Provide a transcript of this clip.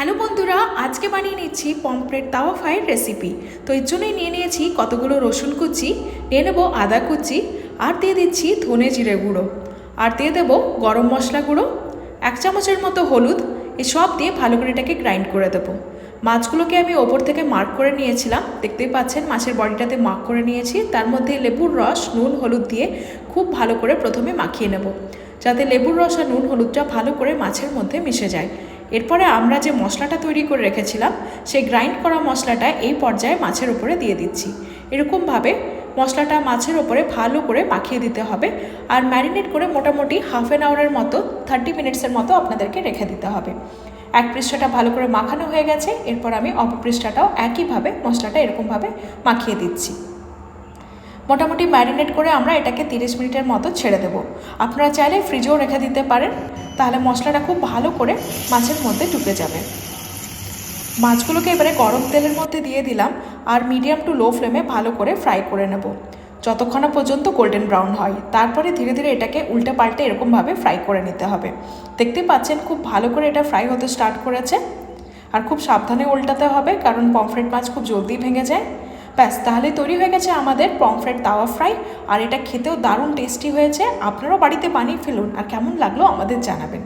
Hello বন্ধুরা, আজকে বানিয়ে নিচ্ছি পমফ্রেট তাওয়া ফ্রাইয়ের রেসিপি। তো এর জন্যই নিয়ে নিয়েছি কতগুলো রসুন কুচি, নিয়ে নেবো আদা কুচি, আর দিয়ে দিচ্ছি ধনে জিরে গুঁড়ো, আর দিয়ে দেবো গরম মশলা গুঁড়ো, 1 চামচের মতো হলুদ। এসব দিয়ে ভালো করে এটাকে গ্রাইন্ড করে দেবো। মাছগুলোকে আমি ওপর থেকে মার্ক করে নিয়েছিলাম, দেখতেই পাচ্ছেন মাছের বডিটাতে মার্ক করে নিয়েছি। তার মধ্যে লেবুর রস, নুন, হলুদ দিয়ে খুব ভালো করে প্রথমে মাখিয়ে নেব, যাতে লেবুর রস আর নুন হলুদটা ভালো করে মাছের মধ্যে মিশে যায়। এরপরে আমরা যে মশলাটা তৈরি করে রেখেছিলাম, সেই গ্রাইন্ড করা মশলাটা এই পর্যায়ে মাছের উপরে দিয়ে দিচ্ছি। এরকমভাবে মশলাটা মাছের ওপরে ভালো করে মাখিয়ে দিতে হবে, আর ম্যারিনেট করে মোটামুটি হাফ অ্যান আওয়ারের মতো 30 মিনিটসের মতো আপনাদেরকে রেখে দিতে হবে। এক পৃষ্ঠাটা ভালো করে মাখানো হয়ে গেছে, এরপর আমি অপর পৃষ্ঠাটাও একইভাবে মশলাটা এরকমভাবে মাখিয়ে দিচ্ছি। মোটামুটি ম্যারিনেট করে আমরা এটাকে 30 মিনিটের মতো ছেড়ে দেব। আপনারা চাইলে ফ্রিজেও রেখে দিতে পারেন, তাহলে মশলাটা খুব ভালো করে মাছের মধ্যে ঢুকে যাবে। মাছগুলোকে এবারে গরম তেলের মধ্যে দিয়ে দিলাম, আর মিডিয়াম টু লো ফ্লেমে ভালো করে ফ্রাই করে নেব যতক্ষণ না পর্যন্ত গোল্ডেন ব্রাউন হয়। তারপরে ধীরে ধীরে এটাকে উল্টে পাল্টে এরকমভাবে ফ্রাই করে নিতে হবে। দেখতে পাচ্ছেন খুব ভালো করে এটা ফ্রাই হতে স্টার্ট করেছে, আর খুব সাবধানে উল্টাতে হবে, কারণ পমফ্রেট মাছ খুব জলদি ভেঙে যায়। ব্যাস, তাহলে তৈরি হয়ে গেছে আমাদের পমফ্রেট তাওয়া ফ্রাই। আর এটা খেতেও দারুণ টেস্টি হয়েছে। আপনারাও বাড়িতে বানিয়ে ফেলুন, আর কেমন লাগলো আমাদের জানাবেন।